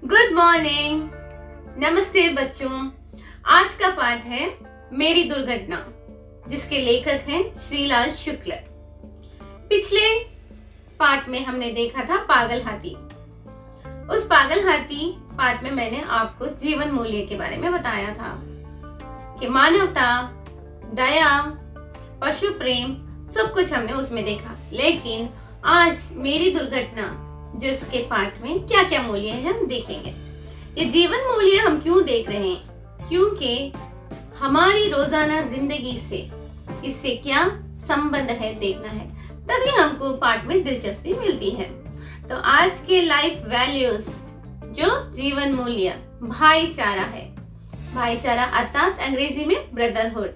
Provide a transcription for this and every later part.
Good morning, नमस्ते बच्चों। आज का पाठ है मेरी दुर्घटना, जिसके लेखक हैं श्रीलाल शुक्ल। पिछले पाठ में हमने देखा था पागल हाथी। उस पागल हाथी पाठ में मैंने आपको जीवन मूल्य के बारे में बताया था कि मानवता, दया, पशु प्रेम सब कुछ हमने उसमें देखा। लेकिन आज मेरी दुर्घटना जिसके पाठ में क्या क्या मूल्य है हम देखेंगे। ये जीवन मूल्य हम क्यों देख रहे हैं? क्योंकि हमारी रोजाना जिंदगी से इससे क्या संबंध है देखना है, तभी हमको पाठ में दिलचस्पी मिलती है। तो आज के लाइफ वैल्यूज जो जीवन मूल्य भाईचारा है, भाईचारा अर्थात अंग्रेजी में ब्रदरहुड,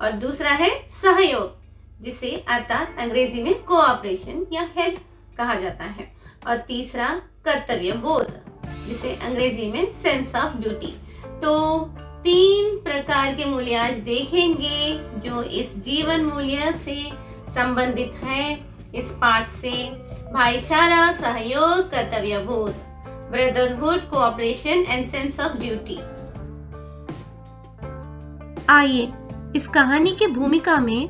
और दूसरा है सहयोग, जिसे अर्थात अंग्रेजी में कोऑपरेशन या हेल्प कहा जाता है, और तीसरा कर्तव्य बोध, जिसे अंग्रेजी में सेंस ऑफ ड्यूटी। तो 3 प्रकार के मूल्य आज देखेंगे जो इस जीवन मूल्य से संबंधित है। इस पाठ से भाईचारा, सहयोग, कर्तव्य बोध, brotherhood, cooperation and sense of duty. आइए, इस कहानी की भूमिका में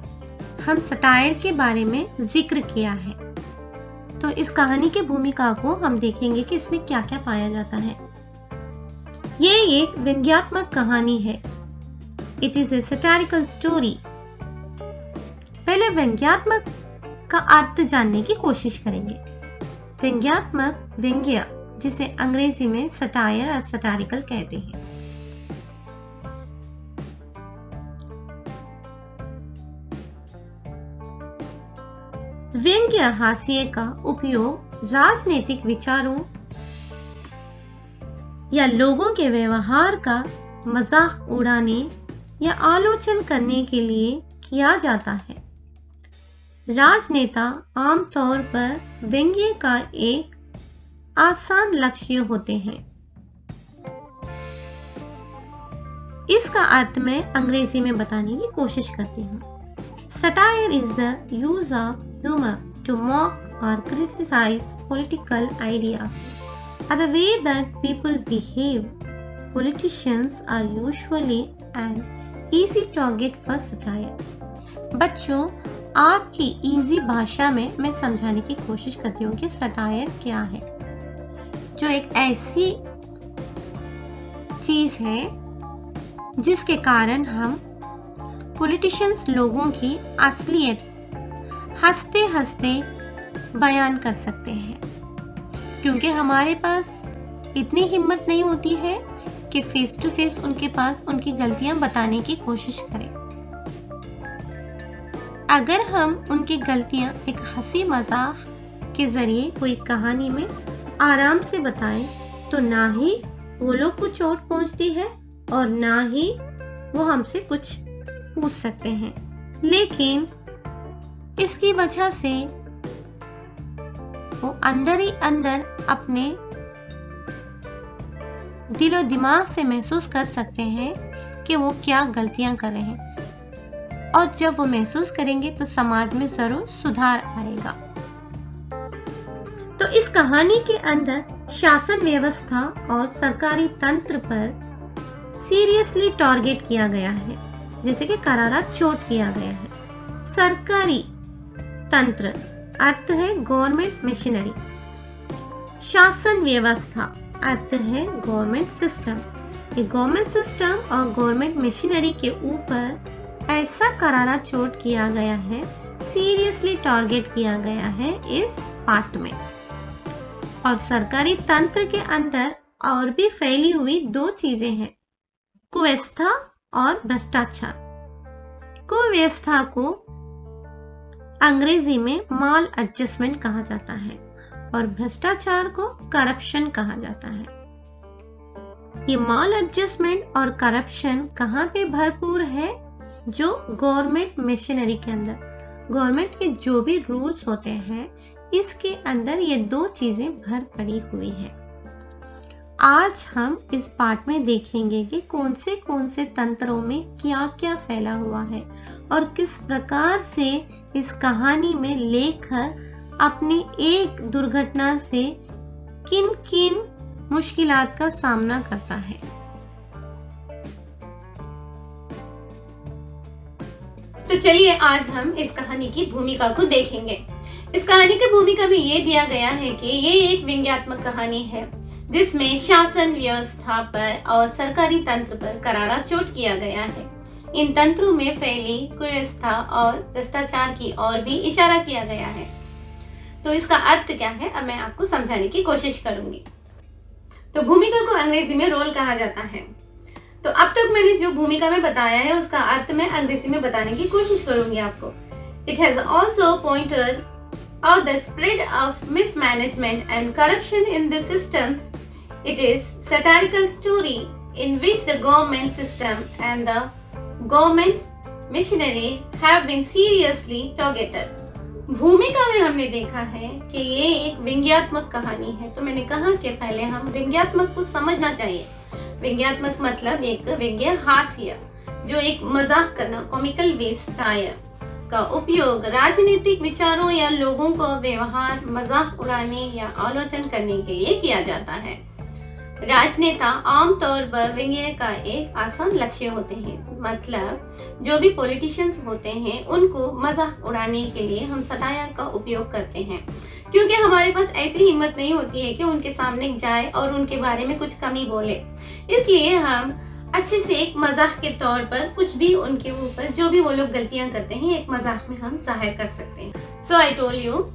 हम सटायर के बारे में जिक्र किया है, तो इस कहानी की भूमिका को हम देखेंगे कि इसमें क्या क्या पाया जाता है। ये एक व्यंग्यात्मक कहानी है। It is a satirical story. पहले व्यंग्यात्मक का अर्थ जानने की कोशिश करेंगे। व्यंग्यात्मक, व्यंग्य, जिसे अंग्रेजी में सटायर और सटारिकल कहते हैं। व्यंग्य हास्य का उपयोग राजनीतिक विचारों या लोगों के व्यवहार का मजाक उड़ाने या आलोचना करने के लिए किया जाता है। राजनेता आमतौर पर व्यंग्य का एक आसान लक्ष्य होते हैं। इसका अर्थ मैं अंग्रेजी में बताने की कोशिश करती हूँ। Satire is the use of humor to mock or criticize political ideas or the way that people behave. Politicians are usually an easy target for satire. बच्चों, आपकी इजी भाषा में मैं समझाने की कोशिश करती हूँ कि सटायर क्या है। जो एक ऐसी चीज है जिसके कारण हम पॉलिटिशियंस लोगों की असलियत हंसते हंसते बयान कर सकते हैं, क्योंकि हमारे पास इतनी हिम्मत नहीं होती है कि फेस टू फेस उनके पास उनकी गलतियां बताने की कोशिश करें। अगर हम उनकी गलतियां एक हंसी मजाक के जरिए कोई कहानी में आराम से बताएं, तो ना ही वो लोग को चोट पहुंचती है और ना ही वो हमसे कुछ पूछ सकते हैं। लेकिन इसकी वजह से वो अंदर ही अंदर अपने दिलो दिमाग से महसूस कर सकते हैं कि वो क्या गलतियां कर रहे हैं, और जब वो महसूस करेंगे तो समाज में जरूर सुधार आएगा। तो इस कहानी के अंदर शासन व्यवस्था और सरकारी तंत्र पर सीरियसली टारगेट किया गया है, जैसे कि करारा चोट किया गया है। सरकारी तंत्र अर्थ है गवर्नमेंट मशीनरी। शासन व्यवस्था अर्थ है गवर्नमेंट सिस्टम। ये गवर्नमेंट सिस्टम और गवर्नमेंट मशीनरी के ऊपर ऐसा करारा चोट किया गया है, सीरियसली टारगेट किया गया है इस पाठ में। और सरकारी तंत्र के अंदर और भी फैली हुई 2 चीजें हैं, कुव्यवस्था और भ्रष्टाचार। कुव्यवस्था को अंग्रेजी में माल एडजस्टमेंट कहा जाता है और भ्रष्टाचार को करप्शन कहा जाता है। ये माल एडजस्टमेंट और करप्शन कहाँ पे भरपूर है? जो गवर्नमेंट मशीनरी के अंदर, गवर्नमेंट के जो भी रूल्स होते हैं, इसके अंदर ये 2 चीजें भर पड़ी हुई हैं। आज हम इस पाठ में देखेंगे कि कौन से तंत्रों में क्या क्या फैला हुआ है और किस प्रकार से इस कहानी में लेखक अपनी एक दुर्घटना से किन किन मुश्किलात का सामना करता है। तो चलिए आज हम इस कहानी की भूमिका को देखेंगे। इस कहानी की भूमिका में ये दिया गया है कि ये एक व्यंग्यात्मक कहानी है जिसमें शासन व्यवस्था पर और सरकारी तंत्र पर करारा चोट किया गया है। इन तंत्रों में फैली कुव्यवस्था और भ्रष्टाचार की ओर भी इशारा किया गया है। तो इसका अर्थ क्या है अब मैं आपको समझाने की कोशिश करूंगी। तो भूमिका को अंग्रेजी में रोल कहा जाता है। तो अब तक मैंने जो भूमिका में बताया है उसका अर्थ मैं अंग्रेजी में बताने की कोशिश करूंगी आपको। It has also pointed out the spread of mismanagement and corruption in the systems. It is satirical story in which the government system and the government machinery have been seriously targeted. भूमिका में हमने देखा है कि ये एक व्यंग्यात्मक कहानी है। तो मैंने कहा कि पहले हम व्यंग्यात्मक को समझना चाहिए। व्यंग्यात्मक मतलब एक व्यंग्य हास्य, जो एक मजाक करना, कॉमिकल वेस्टायर का उपयोग राजनीतिक विचारों या लोगों को व्यवहार, मजाक उड़ाने या आलोचना करने के लिए किया जाता है। राजनेता आमतौर पर व्यंग्य का एक आसान लक्ष्य होते हैं। मतलब जो भी पॉलिटिशियंस होते हैं उनको मजाक उड़ाने के लिए हम सटायर का उपयोग करते हैं, क्योंकि हमारे पास ऐसी हिम्मत नहीं होती है कि उनके सामने जाए और उनके बारे में कुछ कमी बोले। इसलिए हम अच्छे से एक मजाक के तौर पर कुछ भी उनके ऊपर जो भी वो लोग गलतियां करते हैं एक मजाक में हम जाहिर कर सकते हैं। So I told you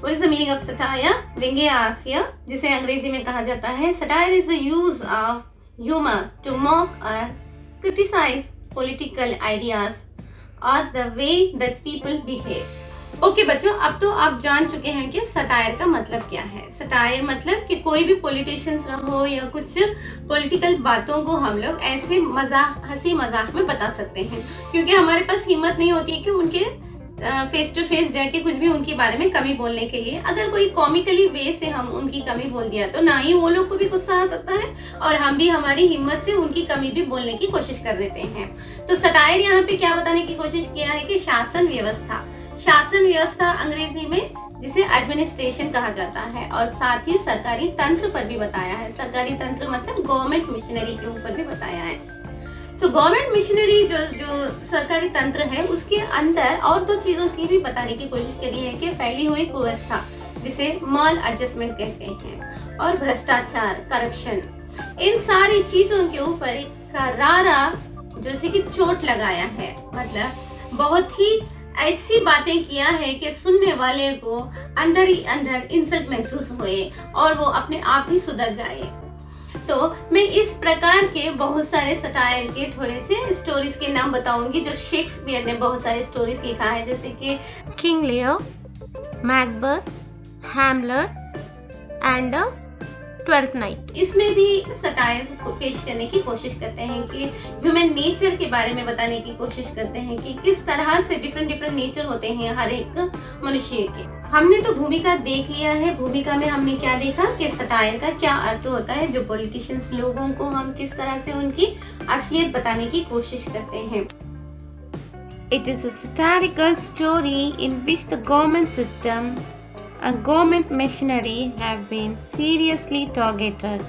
What is the meaning of satire? व्यंग्य हास्य, जिसे अंग्रेजी में कहा जाता है satire is the use of humor to mock or criticize political ideas or the way that people behave. Okay बच्चों, अब तो आप जान चुके हैं कि सटायर का मतलब क्या है। सटायर मतलब कि कोई भी पॉलिटिशियंस रहो या कुछ पॉलिटिकल बातों को हम लोग ऐसे मजाक, हंसी मजाक में बता सकते हैं, क्योंकि हमारे पास हिम्मत नहीं होती है कि उनके फेस टू फेस जाके कुछ भी उनके बारे में कमी बोलने के लिए। अगर कोई कॉमिकली वे से हम उनकी कमी बोल दिया तो ना ही वो लोग को भी गुस्सा आ सकता है और हम भी हमारी हिम्मत से उनकी कमी भी बोलने की कोशिश कर देते हैं। तो सटायर यहाँ पे क्या बताने की कोशिश किया है कि शासन व्यवस्था, शासन व्यवस्था अंग्रेजी में जिसे एडमिनिस्ट्रेशन कहा जाता है, और साथ ही सरकारी तंत्र पर भी बताया है। सरकारी तंत्र मतलब गवर्नमेंट मशीनरी के ऊपर भी बताया है। सो गवर्नमेंट मशीनरी जो सरकारी तंत्र है उसके अंदर और दो चीजों की भी बताने की कोशिश करी है कि फैली हुई कुव्यवस्था जिसे माल एडजस्टमेंट कहते हैं, और भ्रष्टाचार, करप्शन, इन सारी चीजों के ऊपर एक करारा जैसे कि चोट लगाया है। मतलब बहुत ही ऐसी बातें किया है कि सुनने वाले को अंदर ही अंदर इंसल्ट महसूस हुए और वो अपने आप ही सुधर जाए। तो मैं इस प्रकार के बहुत सारे सटायर के थोड़े से स्टोरीज के नाम बताऊंगी जो शेक्सपियर ने बहुत सारे स्टोरीज लिखा है, जैसे कि King Lear, Macbeth, Hamlet and twelfth night. इसमें भी सटायर को पेश करने की कोशिश करते हैं कि ह्यूमन नेचर के बारे में बताने की कोशिश करते हैं कि किस तरह से डिफरेंट नेचर होते हैं हर एक मनुष्य के। हमने तो भूमिका देख लिया है। भूमिका में हमने क्या देखा कि सटायर का क्या अर्थ होता है, जो पॉलिटिशियंस लोगों को हम किस तरह से उनकी असलियत बताने की कोशिश करते हैं। It is a satirical story in which the government system and government machinery have been seriously targeted.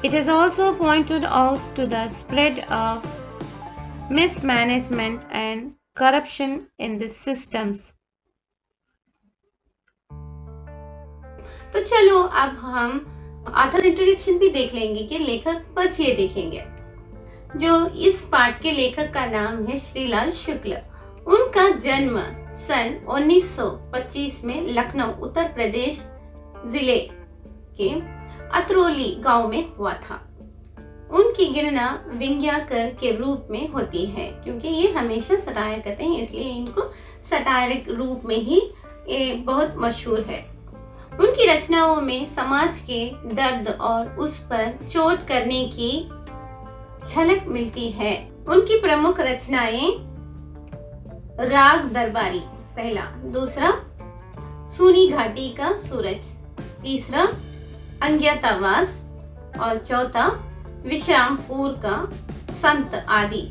It has also pointed out to the spread of mismanagement and corruption in the systems. तो चलो अब हम author introduction भी देख लेंगे कि लेखक परिचय देखेंगे। जो इस पाठ के लेखक का नाम है श्रीलाल शुक्ल। उनका जन्म सन 1925 में लखनऊ उत्तर प्रदेश जिले के अतरौली गांव में हुआ था। उनकी गिनना व्यंग्याकार के रूप में होती है, क्योंकि ये हमेशा सटायर करते हैं, इसलिए इनको सटायरिक रूप में ही बहुत मशहूर है। उनकी रचनाओं में समाज के दर्द और उस पर चोट करने की झलक मिलती है। उनकी प्रमुख रचनाएं राग दरबारी पहला, दूसरा सूनी घाटी का सूरज, तीसरा अंज्ञातवास और चौथा विश्रामपुर का संत आदि।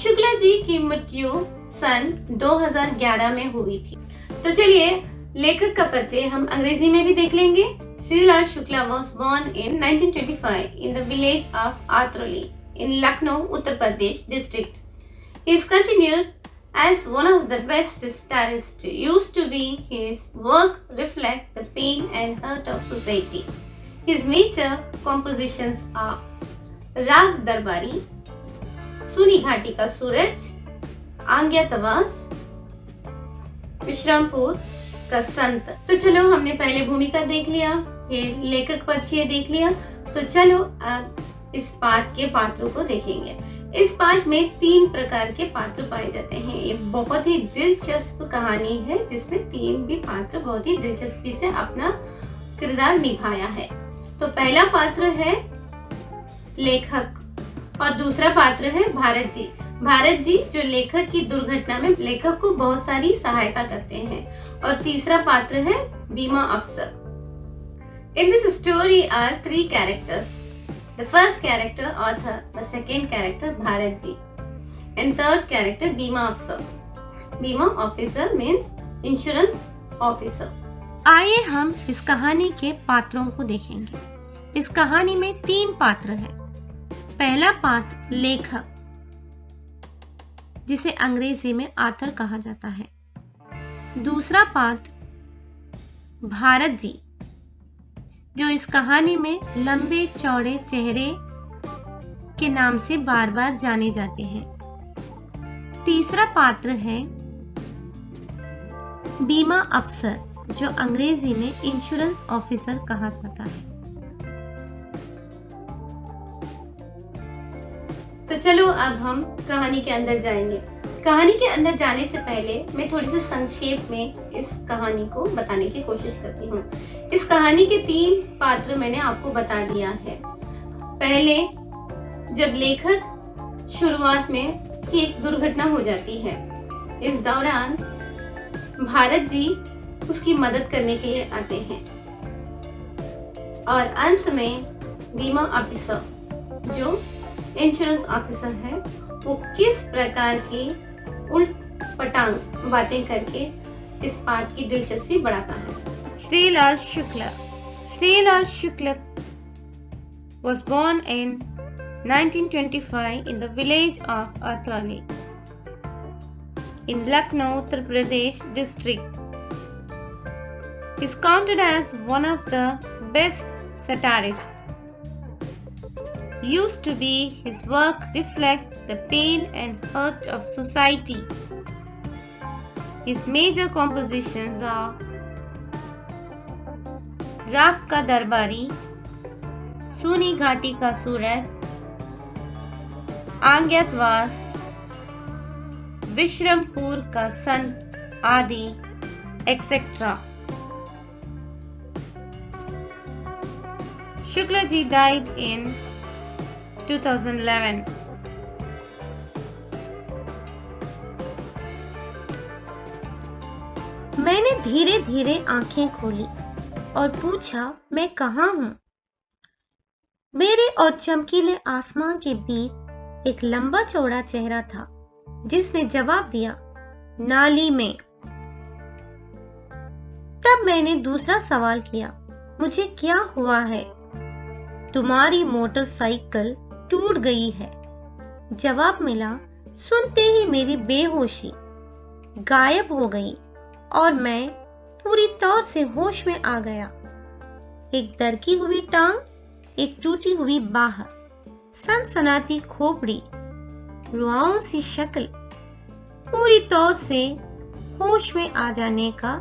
शुक्ला जी की मृत्यु सन 2011 में हुई थी। तो चलिए लेखक का परिचय हम अंग्रेजी में भी देख लेंगे। Srilal Shukla was born in 1925 in the village of Atroli in Lucknow, Uttar Pradesh district. He is continued as one of the best satirists. Used to be his work reflect the pain and hurt of society. His major compositions are राग दरबारी, सूनी घाटी का सूरज, आज्ञातवास, विश्रामपुर का संत। तो चलो, हमने पहले भूमिका देख लिया, फिर लेखक परिचय देख लिया। तो चलो अब इस पाठ के पात्रों को देखेंगे। इस पाठ में 3 प्रकार के पात्र पाए जाते हैं। ये बहुत ही दिलचस्प कहानी है जिसमें 3 भी पात्र बहुत ही दिलचस्पी से अपना किरदार निभाया है। तो पहला पात्र है लेखक और दूसरा पात्र है भारत जी। भारत जी जो लेखक की दुर्घटना में लेखक को बहुत सारी सहायता करते हैं। और तीसरा पात्र है बीमा अफसर। In this story are 3 characters. The first character author, the second character Bharat ji, and third character Bima Officer. Bima Officer means insurance officer. आइए हम इस कहानी के पात्रों को देखेंगे। इस कहानी में 3 पात्र हैं। पहला पात्र लेखक, जिसे अंग्रेजी में आथर कहा जाता है। दूसरा पात्र भारत जी, जो इस कहानी में लंबे चौड़े चेहरे के नाम से बार बार जाने जाते हैं। तीसरा पात्र है बीमा अफसर, जो अंग्रेजी में इंश्योरेंस ऑफिसर कहा जाता है। तो चलो अब हम कहानी के अंदर जाएंगे। कहानी के अंदर जाने से पहले मैं थोड़ी सी संक्षेप में इस कहानी को बताने की कोशिश करती हूँ। इस कहानी के 3 पात्र मैंने आपको बता दिया है। पहले, जब लेखक शुरुआत में एक दुर्घटना हो जाती है, इस दौरान भारत जी उसकी मदद करने के लिए आते हैं। और अंत में बीमा ऑफिसर, जो इंश्योरेंस ऑफिसर है, वो किस प्रकार की उल्ट पटांग बातें करके इस पाठ की दिलचस्पी बढ़ाता है। Shrilal Shukla. Shrilal Shukla was born in 1925 in the village of Atroli in Lucknow, Uttar Pradesh district. He is counted as one of the best satirists. Used to be his work reflect the pain and hurt of society. His major compositions are राग का दरबारी, सूनी घाटी का सूरज, आज्ञातवास, विश्रामपुर का संत आदि etcetera. Shukla ji died in 2011. मैंने धीरे धीरे आंखें खोली और पूछा, मैं कहाँ हूँ? मेरे और चमकीले आसमान के बीच एक लंबा चौड़ा चेहरा था, जिसने जवाब दिया, नाली में। तब मैंने दूसरा सवाल किया, मुझे क्या हुआ है? तुम्हारी मोटरसाइकिल टूट गई है। जवाब मिला, सुनते ही मेरी बेहोशी गायब हो गई और मैं पूरी तौर से होश में आ गया। एक दरकी हुई टांग, एक टूटी हुई बाह, सनसनाती खोपड़ी, रुआओं सी शक्ल, पूरी तौर से होश में आ जाने का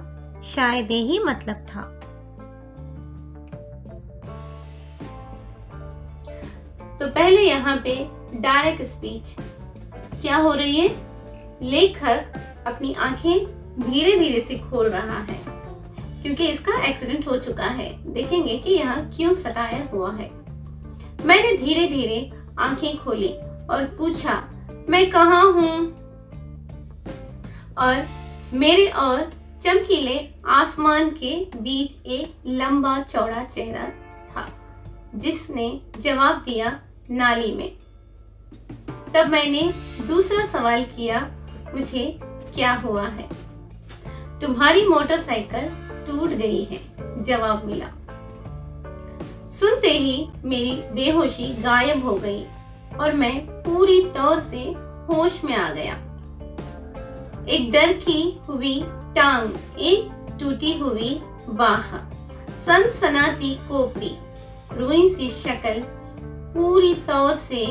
शायद यही मतलब था। तो पहले यहाँ पे डायरेक्ट स्पीच क्या हो रही है? लेखक अपनी आंखें धीरे धीरे से खोल रहा है क्योंकि इसका एक्सीडेंट हो चुका है। देखेंगे कि यहाँ क्यों सटायर हुआ है। मैंने धीरे धीरे आंखें खोली और पूछा, मैं कहाँ हूँ? और मेरे और चमकीले आसमान के बीच एक लंबा चौड़ा चेहरा था, जिसने जवाब दिया, नाली में। तब मैंने दूसरा सवाल किया, मुझे क्या हुआ है? तुम्हारी मोटरसाइकिल टूट गई है। जवाब मिला। सुनते ही मेरी बेहोशी गायब हो गई और मैं पूरी तौर से होश में आ गया। एक डर की हुई टांग, एक टूटी हुई बाह, सनसनाती खोपड़ी, रुई सी शक्ल, पूरी तौर से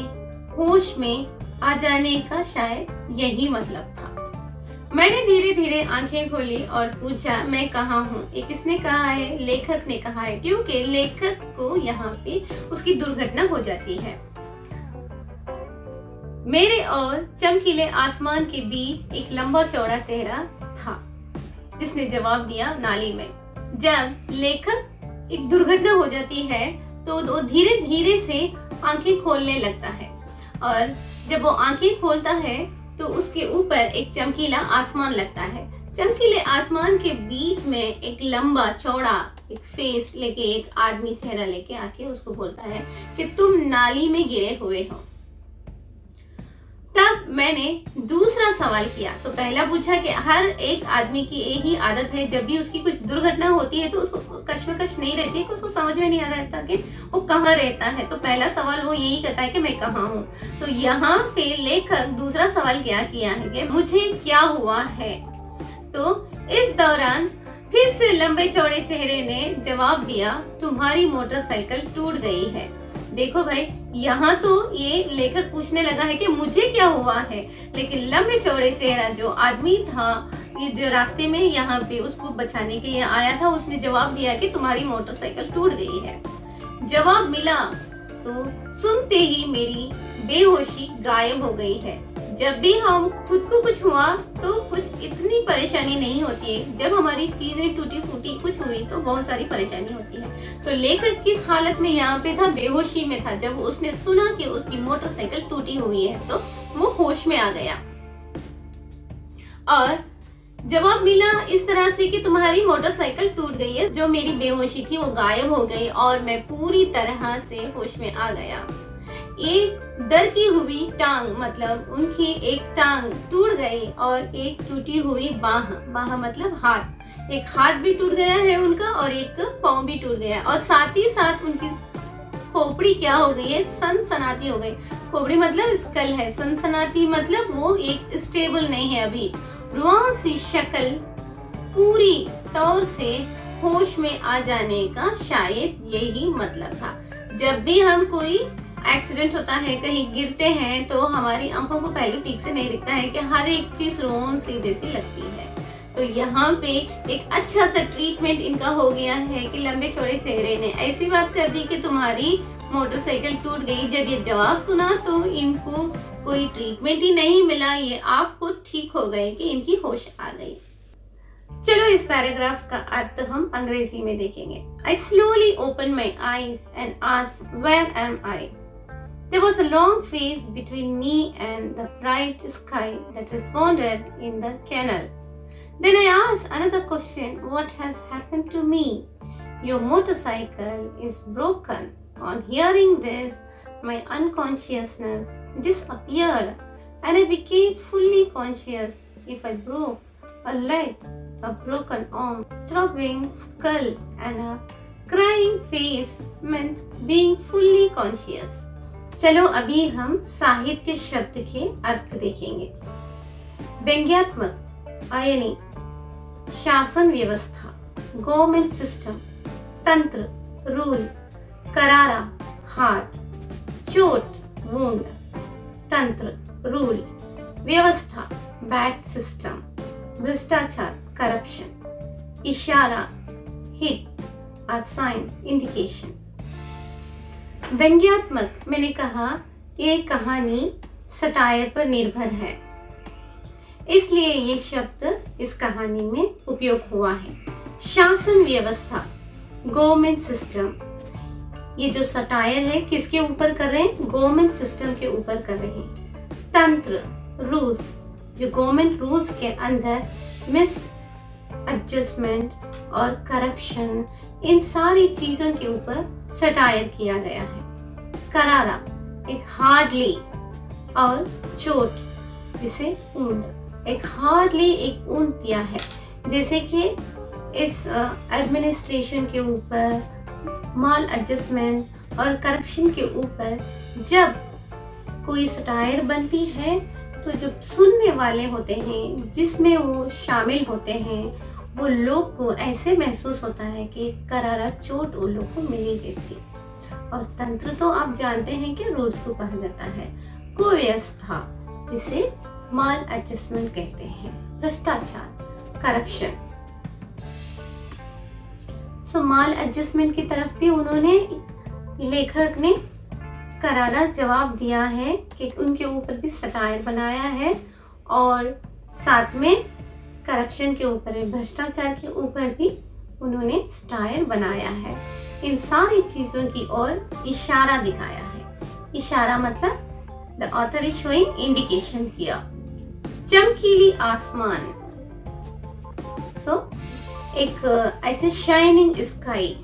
होश में आ जाने का शायद यही मतलब था। मैंने धीरे धीरे आंखें खोली और पूछा, मैं कहाँ हूँ? ये किसने कहा है? लेखक ने कहा है, क्योंकि लेखक को यहाँ पे उसकी दुर्घटना हो जाती है। मेरे और चमकीले आसमान के बीच एक लंबा चौड़ा चेहरा था जिसने जवाब दिया, नाली में। जब लेखक एक दुर्घटना हो जाती है तो वो धीरे धीरे से आंखें खोलने लगता है और जब वो आंखें खोलता है तो उसके ऊपर एक चमकीला आसमान लगता है। चमकीले आसमान के बीच में एक लंबा चौड़ा एक फेस लेके एक आदमी चेहरा लेके आके उसको बोलता है कि तुम नाली में गिरे हुए हो। तब मैंने दूसरा सवाल किया। तो पहला पूछा कि हर एक आदमी की यही आदत है, जब भी उसकी कुछ दुर्घटना होती है तो उसको कश्मकश नहीं रहती है कि उसको समझ में नहीं आ रहा था कि वो कहाँ रहता है। तो पहला सवाल वो यही करता है कि मैं कहाँ हूँ। तो यहाँ पे लेखक दूसरा सवाल क्या किया है कि मुझे क्या हुआ है। तो इस दौरान फिर से लंबे चौड़े चेहरे ने जवाब दिया, तुम्हारी मोटरसाइकिल टूट गई है। देखो भाई, यहाँ तो ये लेखक पूछने लगा है कि मुझे क्या हुआ है, लेकिन लंबे चौड़े चेहरा जो आदमी था, ये जो रास्ते में यहाँ पे उसको बचाने के लिए आया था, उसने जवाब दिया कि तुम्हारी मोटरसाइकिल टूट गई है। जवाब मिला तो सुनते ही मेरी बेहोशी गायब हो गई है। जब भी हम खुद को कुछ हुआ तो कुछ इतनी परेशानी नहीं होती है, जब हमारी चीजें टूटी फूटी कुछ हुई तो बहुत सारी परेशानी होती है। तो लेखक किस हालत में यहाँ पे था? बेहोशी में था। जब उसने सुना कि उसकी मोटरसाइकिल टूटी हुई है तो वो होश में आ गया और जवाब मिला इस तरह से कि तुम्हारी मोटरसाइकिल टूट गई है। जो मेरी बेहोशी थी वो गायब हो गई और मैं पूरी तरह से होश में आ गया। एक डर की हुई टांग, मतलब उनकी एक टांग टूट गई और एक टूटी हुई बाह मतलब हाथ, एक हाथ भी टूट गया है उनका और एक पाँव भी टूट गया और साथ ही साथ उनकी खोपड़ी क्या हो गई है? सनसनाती हो गई। खोपड़ी मतलब स्कल है, सनसनाती मतलब वो एक स्टेबल नहीं है अभी। रुआ सी शक्ल, पूरी तौर से होश में आ जाने का शायद यही मतलब था। जब भी हम कोई एक्सीडेंट होता है, कहीं गिरते हैं, तो हमारी आंखों को पहले ठीक से नहीं दिखता है कि हर एक चीज रोन सी जैसी लगती है। तो यहाँ पे एक अच्छा सा ट्रीटमेंट इनका हो गया है कि लंबे चौड़े चेहरे ने ऐसी बात कर दी कि तुम्हारी मोटरसाइकिल टूट गई। जब ये जवाब सुना तो इनको कोई ट्रीटमेंट ही नहीं मिला, ये आप खुद ठीक हो गए कि इनकी होश आ गई। चलो इस पैराग्राफ का अर्थ हम अंग्रेजी में देखेंगे। I slowly opened my eyes and asked, where am I? There was a long space between me and the bright sky that responded in the canal. Then I asked another question, what has happened to me? Your motorcycle is broken. On hearing this, my unconsciousness disappeared and I became fully conscious. If I broke a leg, a broken arm, throbbing skull and a crying face meant being fully conscious. चलो अभी हम साहित्य शब्द के अर्थ देखेंगे। व्यंग्यात्मक यानी शासन व्यवस्था, गवर्नमेंट सिस्टम, तंत्र, रूल, करारा, हार्ड, चोट, वुंड, तंत्र, रूल, व्यवस्था, बैड सिस्टम, भ्रष्टाचार, करप्शन, इशारा, हिट, साइन, इंडिकेशन। व्यंग्यात्मक, मैंने कहा ये कहानी सटायर पर निर्भर है, इसलिए ये शब्द इस कहानी में उपयोग हुआ है। शासन व्यवस्था, गवर्नमेंट सिस्टम, ये जो सटायर है किसके ऊपर कर रहे हैं? गवर्नमेंट सिस्टम के ऊपर कर रहे हैं। तंत्र, रूल्स, जो गवर्नमेंट रूल्स के अंदर मिस एडजस्टमेंट और करप्शन, इन सारी चीजों के ऊपर सटायर किया गया है। करारा, एक हार्डली, और चोट जिसे ऊंड, एक हार्डली एक ऊंड दिया है, जैसे कि इस एडमिनिस्ट्रेशन के ऊपर, माल एडजस्टमेंट और करप्शन के ऊपर जब कोई सटायर बनती है तो जो सुनने वाले होते हैं, जिसमें वो शामिल होते हैं, वो लोग को ऐसे महसूस होता है कि करारा चोट उन लोग को मिली जैसी। और तंत्र तो आप जानते हैं कि रूल्स को कहा जाता है, कुव्यवस्था जिसे माल एडजस्टमेंट कहते हैं, भ्रष्टाचार, करप्शन। सो माल एडजस्टमेंट की तरफ भी उन्होंने, लेखक ने करारा जवाब दिया है कि उनके ऊपर भी सटायर बनाया है और साथ में करप्शन के ऊपर भी, भ्रष्टाचार के ऊपर भी उन्होंने सटायर बनाया है। इन सारी चीजों की ओर इशारा दिखाया है। इशारा मतलब the author is showing, indication किया। चमकीली आसमान, एक ऐसे शाइनिंग स्काई।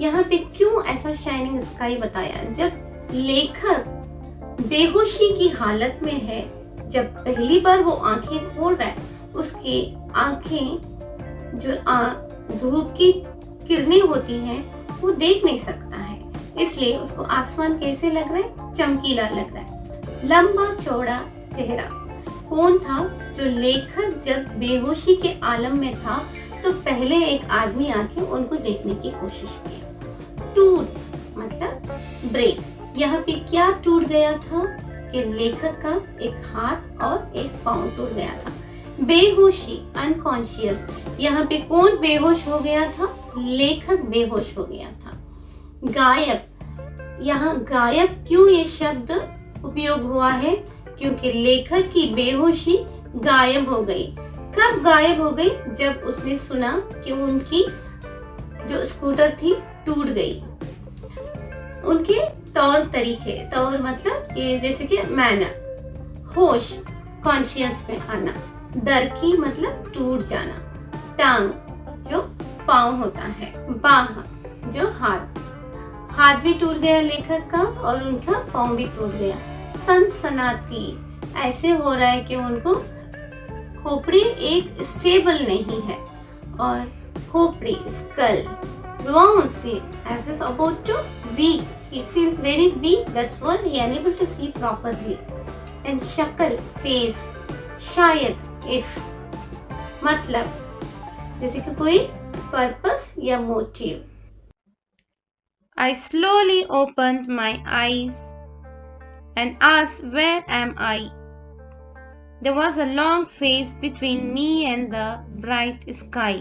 यहाँ पे क्यों ऐसा शाइनिंग स्काई बताया? जब लेखक बेहोशी की हालत में है, जब पहली बार वो आंखें खोल रहा है, उसकी आंखें जो धूप की किरणें होती हैं वो देख नहीं सकता है, इसलिए उसको आसमान कैसे लग रहा है? चमकीला लग रहा है। लंबा चौड़ा चेहरा। कौन था? जो लेखक जब बेहोशी के आलम में था तो पहले एक आदमी आके उनको देखने की कोशिश किया। टूट मतलब ब्रेक। यहाँ पे क्या टूट गया था कि लेखक का एक हाथ और एक पांव टूट गया था। बेहोशी, अनकॉन्शियस। यहाँ पे कौन बेहोश हो गया था? लेखक बेहोश हो गया था। गायब, यहाँ गायब क्यों ये शब्द उपयोग हुआ है? क्योंकि लेखक की बेहोशी गायब हो गई। कब गायब हो गई? जब उसने सुना कि उनकी जो स्कूटर थी टूट गई। उनके तौर तरीके, तौर मतलब कि जैसे कि मैनर, होश, कॉन्शियस में आना। दरकी मतलब टूट जाना। टांग जो पांव होता है। बाह जो हाथ, हाथ भी टूट गया लेखक का और उनका पांव भी टूट गया। सनसनाती, ऐसे हो रहा है कि उनको खोपड़ी एक स्टेबल नहीं है और खोपड़ी, school, wrong see as if about to weak. He feels very weak. That's why he unable to see properly. And शक्ल, face, शायद, if, मतलब जैसे कि कोई पर्पस या motive. I slowly opened my eyes and asked, "Where am I?" There was a long space between me and the bright sky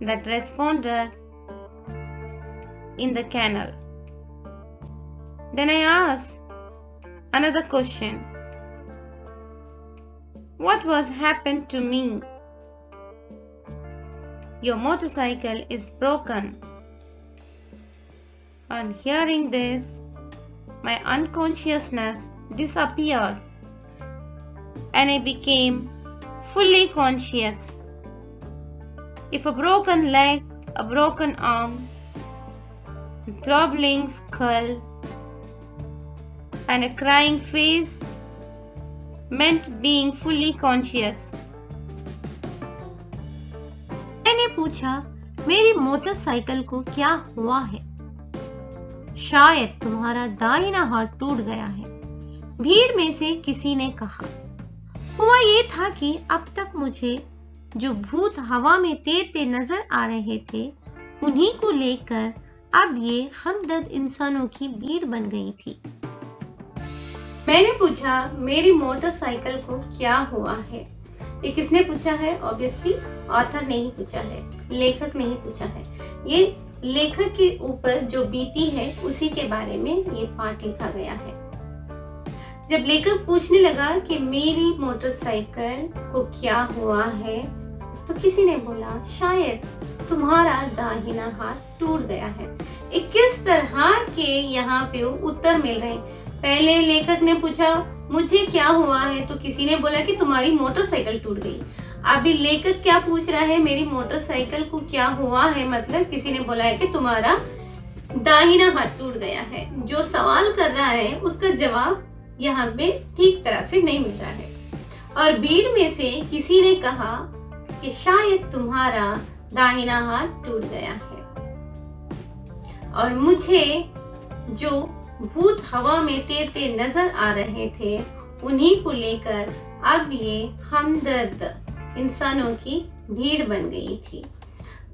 that responded in the canal. Then I asked another question. What was happened to me? Your motorcycle is broken. On hearing this, my unconsciousness disappeared and I became fully conscious. If a broken leg, a broken arm, throbbing skull, and a crying face meant being fully conscious. मैंने पूछा, मेरी motorcycle को क्या हुआ है? शायद तुम्हारा दाहिना हाथ टूट गया है, भीड़ में से किसी ने कहा। हुआ ये था कि अब तक मुझे जो भूत हवा में तैरते नजर आ रहे थे, उन्हीं को लेकर अब ये हमदर्द इंसानों की भीड़ बन गई थी। मैंने पूछा, मेरी मोटरसाइकिल को क्या हुआ है? ये किसने पूछा है? ऑब्वियसली ऑथर ने ही पूछा है, लेखक ने ही पूछा है। ये लेखक के ऊपर जो बीती है उसी के बारे में ये पाठ लिखा गया है। जब लेखक पूछने लगा कि मेरी मोटरसाइकिल को क्या हुआ है, तो किसी ने बोला शायद तुम्हारा दाहिना हाथ टूट गया है। एक किस तरह के यहाँ पे उत्तर मिल रहे हैं। पहले लेखक ने पूछा मुझे क्या हुआ है, तो किसी ने बोला कि तुम्हारी मोटरसाइकिल टूट गई। अभी लेखक क्या पूछ रहा है, मेरी मोटरसाइकिल को क्या हुआ है, मतलब किसी ने बोला है कि तुम्हारा दाहिना हाथ टूट गया है। जो सवाल कर रहा है उसका जवाब यहाँ पे ठीक तरह से नहीं मिल रहा है। और भीड़ में से किसी ने कहा कि शायद तुम्हारा दाहिना हाथ टूट गया है। और मुझे जो भूत हवा में तैरते नजर आ रहे थे उन्हीं को लेकर अब ये हमदर्द इंसानों की भीड़ बन गई थी।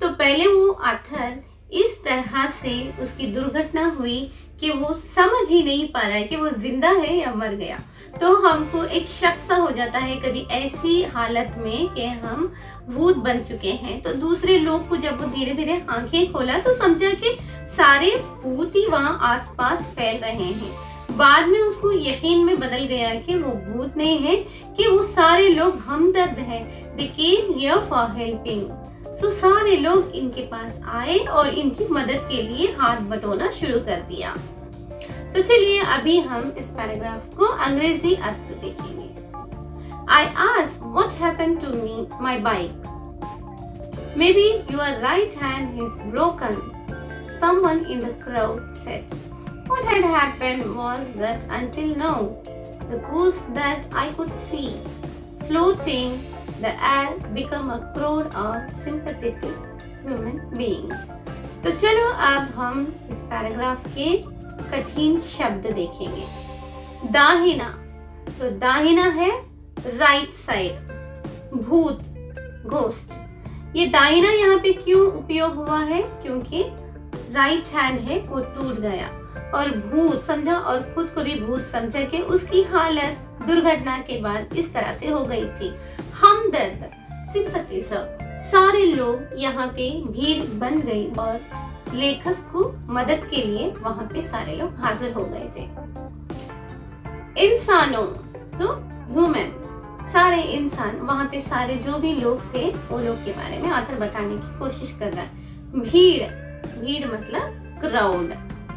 तो पहले वो आथर इस तरह से उसकी दुर्घटना हुई कि वो समझ ही नहीं पा रहा है कि वो जिंदा है या मर गया। तो हमको एक शक सा हो जाता है कभी ऐसी हालत में कि हम भूत बन चुके हैं। तो दूसरे लोग को जब वो धीरे धीरे आंखें खोला तो समझा कि सारे भूत ही वहां आसपास फैल रहे हैं। बाद में उसको यकीन में बदल गया कि वो भूत नहीं है, कि वो सारे लोग हमदर्द हैं। They came here for helping. सो सारे लोग इनके पास आए और इनकी मदद के लिए हाथ बटोरना शुरू कर दिया। तो चलिए अभी हम इस पैराग्राफ को अंग्रेजी अर्थ देखेंगे। I asked what happened to me, my bike. Maybe your right hand is broken, someone in the crowd said. What had happened was that until now, the ghost that I could see floating the air become a crowd of sympathetic human beings. तो चलो अब हम इस paragraph के कठिन शब्द देखेंगे। दाहिना, तो दाहिना है राइट साइड, भूत, घोस्ट। ये दाहिना यहाँ पे क्यों उपयोग हुआ है? क्योंकि राइट हैंड है वो टूट गया और भूत समझा और खुद को भी भूत समझा कि उसकी हालत दुर्घटना के बाद इस तरह से हो गई थी। हमदर्द, सिंपैथीजर, सारे लोग यहाँ पे भीड़ बन गई और लेखक को मदद के लिए वहां पे सारे लोग हाजिर हो गए थे। इंसानों, तो ह्यूमन, सारे इंसान, वहां पे सारे जो भी लोग थे वो लोग के बारे में ऑथर बताने की कोशिश कर रहा है। भीड़, भीड़ मतलब क्राउड,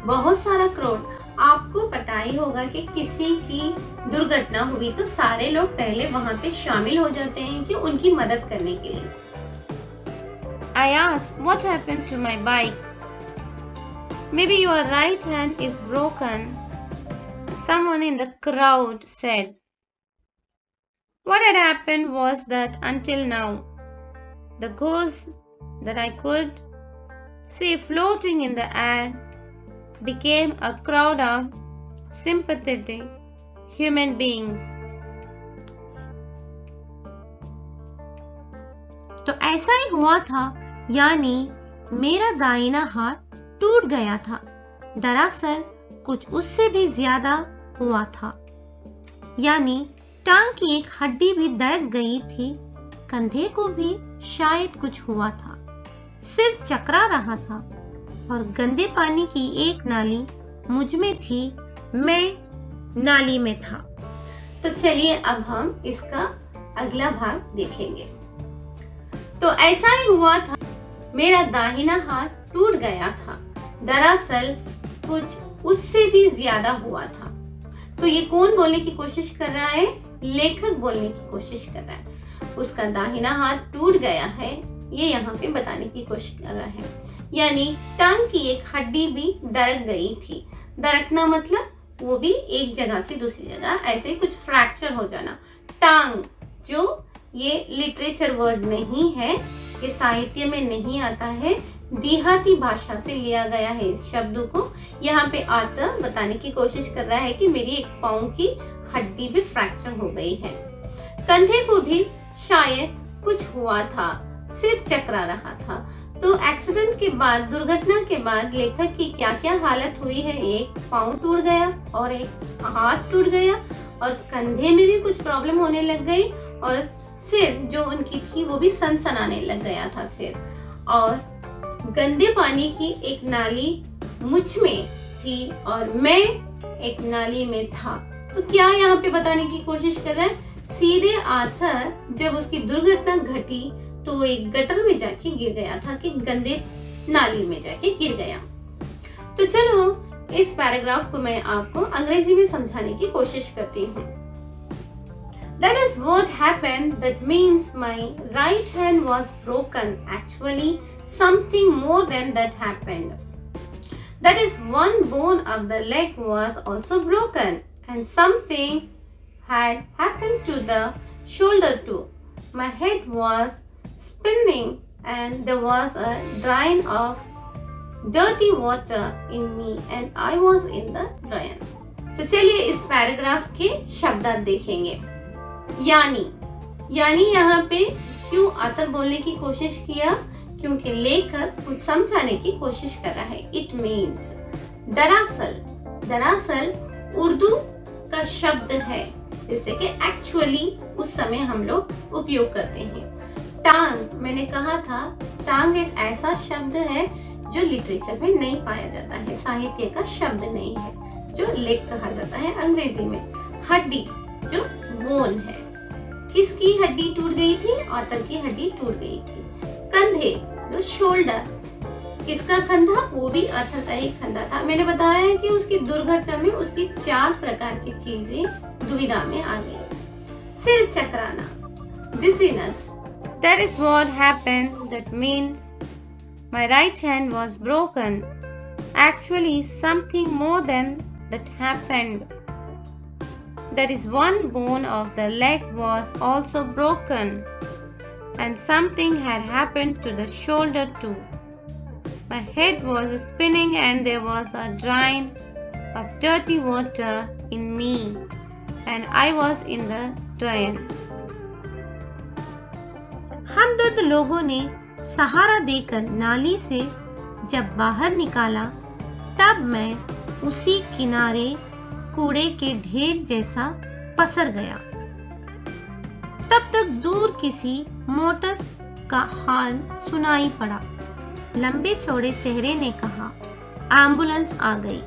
बहुत सारा क्राउड। आपको पता ही होगा कि किसी की दुर्घटना हुई तो सारे लोग पहले वहां पे शामिल हो जाते हैं कि उनकी मदद करने के लिए। I asked what happened to my bike. Maybe your right hand is broken, someone in the crowd said. What had happened was that until now, the ghost that I could see floating in the air became a crowd of sympathetic human beings. तो ऐसा ही हुआ था, यानी मेरा दाहिना हाथ टूट गया था। दरअसल कुछ उससे भी ज्यादा हुआ था, यानी टांग की एक हड्डी भी दरक गई थी, कंधे को भी शायद कुछ हुआ था, सिर चकरा रहा था और गंदे पानी की एक नाली मुझ में थी, मैं नाली में था। तो चलिए अब हम इसका अगला भाग देखेंगे। तो ऐसा ही हुआ था, मेरा दाहिना हाथ टूट गया था, दरअसल कुछ उससे भी ज्यादा हुआ था। तो ये कौन बोलने की कोशिश कर रहा है? लेखक बोलने की कोशिश कर रहा है। उसका दाहिना हाथ टूट गया है, ये यहाँ पे बताने की कोशिश कर रहा है, यानी टांग की एक हड्डी भी दरक गई थी। दरकना मतलब वो भी एक जगह से दूसरी जगह ऐसे कुछ फ्रैक्चर हो जाना। टांग, जो ये लिटरेचर वर्ड नहीं है, ये साहित्य में नहीं आता है, देहाती भाषा से लिया गया है इस शब्द को। यहाँ पे ऑथर बताने की कोशिश कर रहा है कि मेरी एक पाँव की हड्डी भी फ्रैक्चर हो गई है, कंधे को भी शायद कुछ हुआ था, सिर चकरा रहा था। तो एक्सीडेंट के बाद, दुर्घटना के बाद लेखक की क्या क्या हालत हुई है? एक पाँव टूट गया और एक हाथ टूट गया और कंधे में भी कुछ प्रॉब्लम होने लग गई और सिर जो उनकी थी वो भी सनसनाने लग गया था सिर, और गंदे पानी की एक नाली मुझ में थी और मैं एक नाली में था। तो क्या यहाँ पे बताने की कोशिश कर रहा है? सीधे ऑथर जब उसकी दुर्घटना घटी तो वो एक गटर में जाके गिर गया था, कि गंदे नाली में जाके गिर गया। तो चलो इस पैराग्राफ को मैं आपको अंग्रेजी में समझाने की कोशिश करती हूँ। That is what happened. That means my right hand was broken. Actually, something more than that happened. That is, one bone of the leg was also broken, and something had happened to the shoulder too. My head was spinning, and there was a drain of dirty water in me and I was in the drain. तो चलिए इस paragraph के शब्दार्थ देखेंगे। यानी यहाँ पे क्यों आतर बोलने की कोशिश किया, क्योंकि लेखक कुछ समझाने की कोशिश कर रहा है। इट मीन्स दरअसल उर्दू का शब्द है, जैसे कि एक्चुअली उस समय हम लोग उपयोग करते हैं। टांग, मैंने कहा था टांग एक ऐसा शब्द है जो लिटरेचर में नहीं पाया जाता है, साहित्य का शब्द नहीं है, जो लेग कहा जाता है अंग्रेजी में। हड्डी जो बोन है, किसकी हड्डी टूट गई थी, ऑथर की हड्डी टूट गई थी। कंधे जो शोल्डर, किसका कंधा, वो भी ऑथर का ही कंधा था। मैंने बताया है कि उसकी दुर्घटना में उसकी 4 प्रकार की चीजें दुविधा में आ गई। सिर चकराना, dizziness, That is what happened. That means my right hand was broken. Actually, something more than that happened. That is, one bone of the leg was also broken, and something had happened to the shoulder too. My head was spinning, and there was a drain of dirty water in me, and I was in the drain. हमदर्द लोगों ने सहारा देकर नाली से जब बाहर निकाला, तब मैं उसी किनारे कूड़े के ढेर जैसा पसर गया। तब तक दूर किसी मोटर का हॉर्न सुनाई पड़ा। लंबे चौड़े चेहरे ने कहा, एम्बुलेंस आ गई।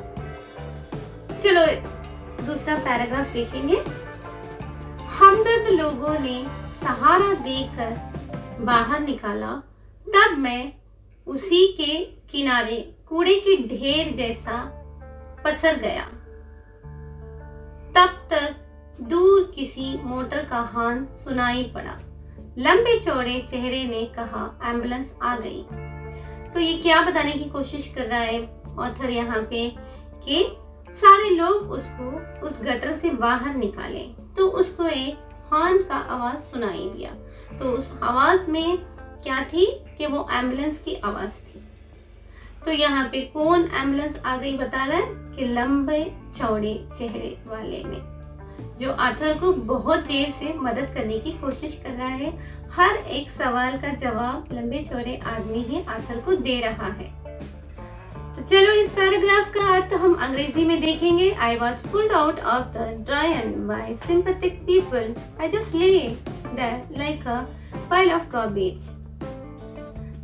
चलो दूसरा पैराग्राफ देखेंगे। हमदर्द लोगों ने सहारा देकर बाहर निकाला, तब मैं उसी के किनारे कूड़े के ढेर जैसा पसर गया। तब तक दूर किसी मोटर का हॉर्न सुनाई पड़ा। लंबे चौड़े चेहरे ने कहा, एम्बुलेंस आ गई। तो ये क्या बताने की कोशिश कर रहा है ऑथर यहाँ पे कि सारे लोग उसको उस गटर से बाहर निकाले, तो उसको एक हॉर्न का आवाज सुनाई दिया। तो उस आवाज में क्या थी कि वो एम्बुलेंस की आवाज थी। तो यहाँ पे कौन एम्बुलेंस आ गई बता रहा है कि लंबे चौड़े चेहरे वाले ने, जो आथर को बहुत देर से मदद करने की कोशिश कर रहा है। हर एक सवाल का जवाब लंबे चौड़े आदमी ही आथर को दे रहा है। तो चलो इस पैराग्राफ का अर्थ हम अंग्रेजी में देखेंगे। I was pulled out of the drain by sympathetic people. I just lay there like a pile of garbage.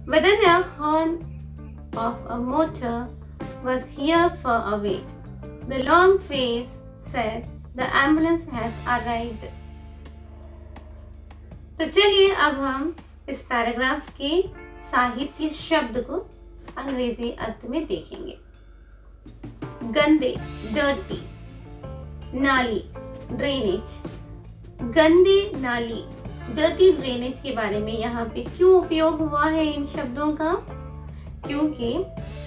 But then a horn of a motor was here far away. The long face said, the ambulance has arrived. तो चलिए अब हम इस paragraph के साहित्य शब्द को अंग्रेजी अर्थ में देखेंगे। गंदे, डर्टी, नाली, ड्रेनेज। गंदे नाली, डर्टी ड्रेनेज के बारे में यहाँ पे क्यों उपयोग हुआ है इन शब्दों का, क्योंकि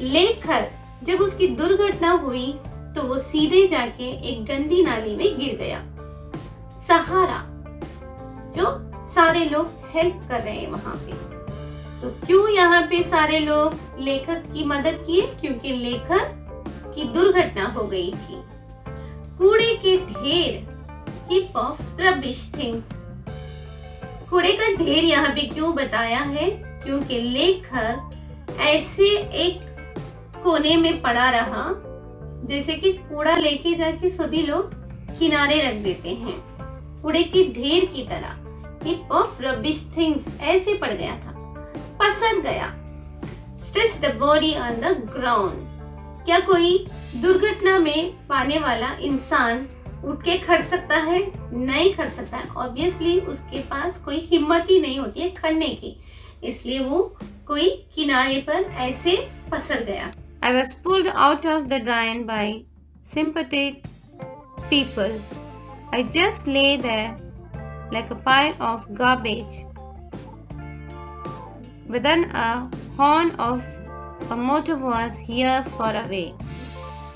लेखक जब उसकी दुर्घटना हुई तो वो सीधे जाके एक गंदी नाली में गिर गया। सहारा, जो सारे लोग हेल्प कर रहे हैं वहां पे। तो क्यों यहाँ पे सारे लोग लेखक की मदद किए, क्योंकि लेखक की दुर्घटना हो गई थी। कूड़े के ढेर, heap of rubbish things। कूड़े का ढेर यहाँ पे क्यों बताया है, क्योंकि लेखक ऐसे एक कोने में पड़ा रहा जैसे कि कूड़ा लेके जाके सभी लोग किनारे रख देते हैं, कूड़े के ढेर की तरह। heap of rubbish things ऐसे पड़ गया था, पसर गया। Stretch the body on the ground। क्या कोई दुर्घटना में पाने वाला इंसान उठ के खड़ सकता है? नहीं खड़ सकता है। ऑब्वियसली उसके पास कोई हिम्मत ही नहीं होती है खड़ने की, इसलिए वो कोई किनारे पर ऐसे पसर गया। I was pulled out of the drain by sympathetic people. I just lay there like a pile of garbage. But then a horn of a motor was here far away.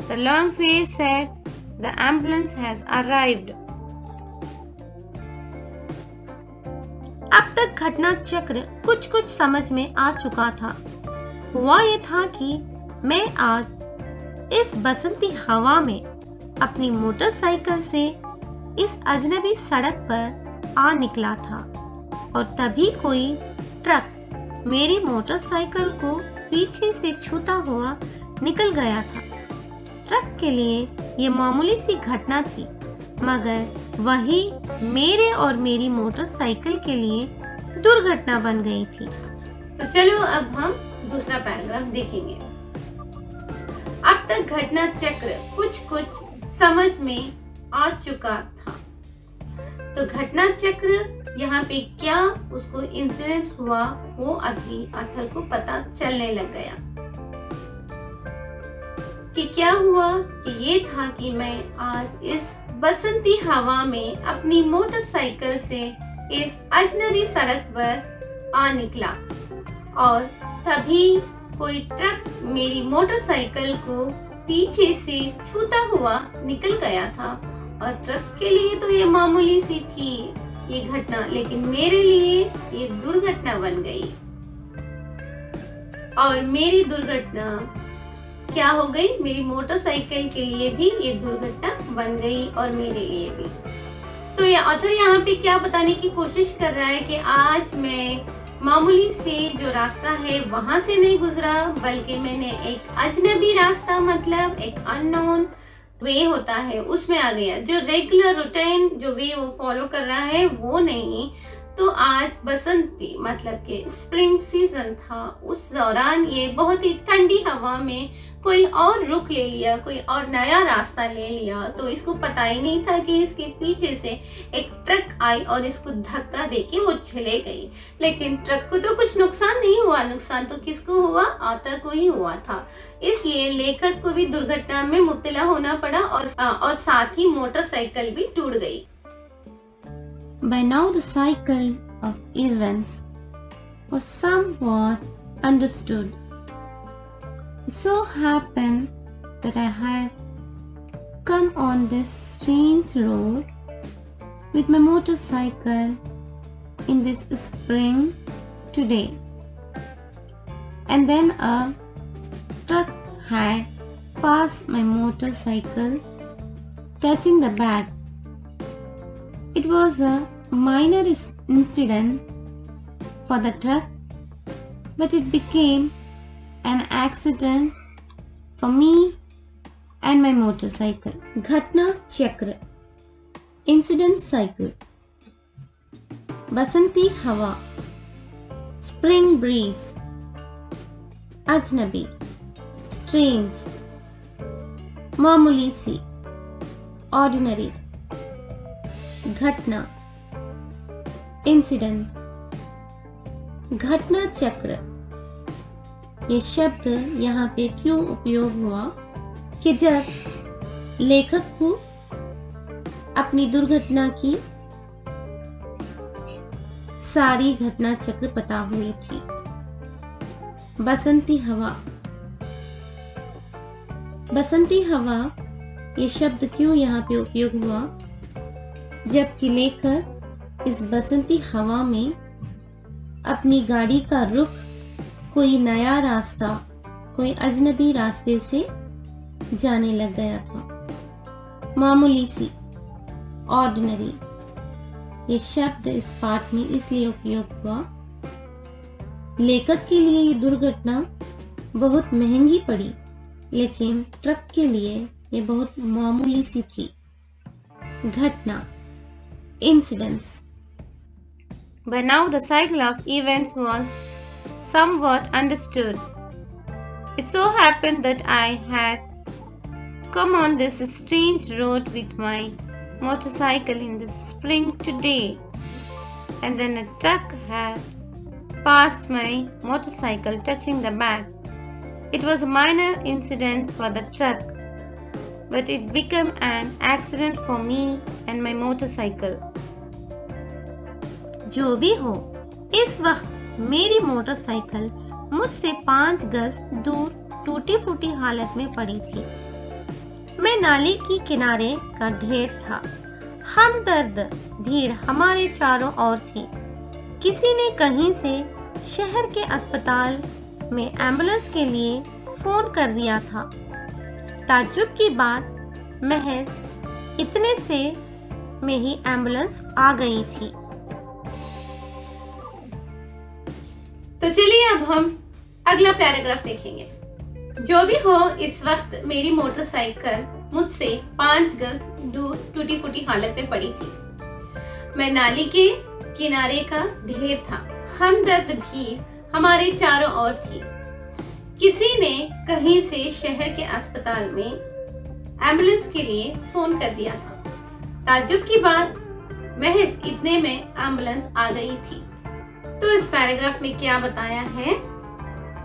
The long face said, the ambulance has arrived. अब तक घटना चक्र कुछ कुछ समझ में आ चुका था। हुआ ये था कि मैं आज इस बसंती हवा में अपनी मोटरसाइकिल से इस अजनबी सड़क पर आ निकला था और तभी कोई ट्रक मेरी मोटरसाइकिल को पीछे से छूता हुआ निकल गया था। ट्रक के लिए ये मामूली सी घटना थी, मगर वही मेरे और मेरी मोटरसाइकिल के लिए दुर्घटना बन गई थी। तो चलो अब हम दूसरा पैराग्राफ देखेंगे। अब तक घटना चक्र कुछ समझ में आ चुका था। तो घटना चक्र यहाँ पे क्या उसको इंसिडेंट हुआ वो अभी अथर को पता चलने लग गया कि क्या हुआ। कि ये था कि मैं आज इस बसंती हवा में अपनी मोटरसाइकिल से इस अजनबी सड़क पर आ निकला और तभी कोई ट्रक मेरी मोटरसाइकिल को पीछे से छूता हुआ निकल गया था। और ट्रक के लिए तो ये मामूली सी थी ये घटना, लेकिन मेरे लिए ये दुर्घटना बन गई। और मेरी दुर्घटना क्या हो गई, मेरी मोटरसाइकिल के लिए भी ये दुर्घटना बन गई और मेरे लिए भी। तो ये ऑथर यहाँ पे क्या बताने की कोशिश कर रहा है कि आज मैं मामूली से जो रास्ता है वहां से नहीं गुजरा, बल्कि मैंने एक अजनबी रास्ता, मतलब एक अननोन वे होता है उसमें आ गया। जो रेगुलर रूटीन जो वे वो फॉलो कर रहा है वो नहीं। तो आज बसंती मतलब कि स्प्रिंग सीजन था, उस दौरान ये बहुत ही ठंडी हवा में कोई और रुख ले लिया, कोई और नया रास्ता ले लिया। तो इसको पता ही नहीं था कि इसके पीछे से एक ट्रक आई और इसको धक्का देके वो चले गई। लेकिन ट्रक को तो कुछ नुकसान नहीं हुआ, नुकसान तो किसको हुआ, ऑथर को ही हुआ था। इसलिए लेखक को भी दुर्घटना में मुब्तला होना पड़ा और साथ ही मोटरसाइकिल भी टूट गई। By now the cycle of events was somewhat understood. It so happened that I had come on this strange road with my motorcycle in this spring today. And then a truck had passed my motorcycle, touching the back. It was a minor incident for the truck, but it became an accident for me and my motorcycle. घटना चक्र, incident cycle, बसंती हवा, spring bridge, अजनबी, strange, मामूली सी, ordinary, घटना, incident, घटना चक्र। ये शब्द यहाँ पे क्यों उपयोग हुआ कि जब लेखक को अपनी दुर्घटना की सारी घटना चक्र पता हुई थी। बसंती हवा, बसंती हवा ये शब्द क्यों यहाँ पे उपयोग हुआ, जबकि लेखक इस बसंती हवा में अपनी गाड़ी का रुख कोई नया रास्ता, कोई अजनबी रास्ते से जाने लग गया था। मामूली सी, ऑर्डिनरी, ये शब्द इस पाठ में इसलिए उपयोग हुआ, लेखक के लिए ये दुर्घटना बहुत महंगी पड़ी, लेकिन ट्रक के लिए ये बहुत मामूली सी थी। घटना, incidents. By now the cycle of events was somewhat understood. It so happened that I had come on this strange road with my motorcycle in the spring today, and then a truck had passed my motorcycle, touching the back. It was a minor incident for the truck, but it became an accident for me and my motorcycle. जो भी हो, इस वक्त मेरी motorcycle मुझसे 5 गज दूर टूटी फूटी हालत में पड़ी थी। मैं नाली की किनारे का ढेर था। हमदर्द भीड़ हमारे चारों ओर थी। किसी ने कहीं से शहर के अस्पताल में एम्बुलेंस के लिए फोन कर दिया था। ताज्जुब की बात महज इतने से में ही एम्बुलेंस आ गई थी। तो चलिए अब हम अगला पैराग्राफ देखेंगे। जो भी हो, इस वक्त मेरी मोटरसाइकिल मुझसे 5 गज दूर टूटी फूटी हालत में पड़ी थी। मैं नाली के किनारे का ढेर था। हमदर्द भीड़ हमारे चारों ओर थी। किसी ने कहीं से शहर के अस्पताल में एम्बुलेंस के लिए फोन कर दिया था। ताज्जुब की बात महज इतने में एम्बुलेंस आ गई थी। तो इस पैराग्राफ में क्या बताया है?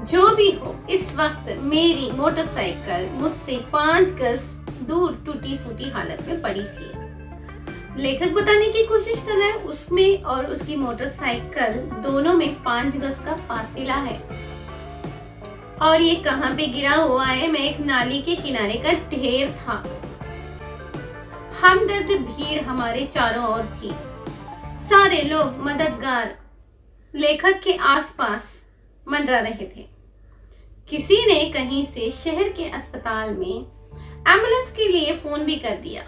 जो भी हो, इस वक्त मेरी मोटरसाइकिल मुझसे 5 गज दूर टूटी फूटी हालत में पड़ी थी। लेखक बताने की कोशिश कर रहा है उसमें और उसकी मोटरसाइकिल दोनों में 5 गज का फासिला है। और ये कहाँ पे गिरा हुआ है? मैं एक नाली के किनारे का ढेर था। हमदर्द भीड़ हमारे चारों ओर थी। सारे लोग मददगार लेखक के आसपास मंडरा रहे थे। किसी ने कहीं से शहर के अस्पताल में एम्बुलेंस के लिए फोन भी कर दिया।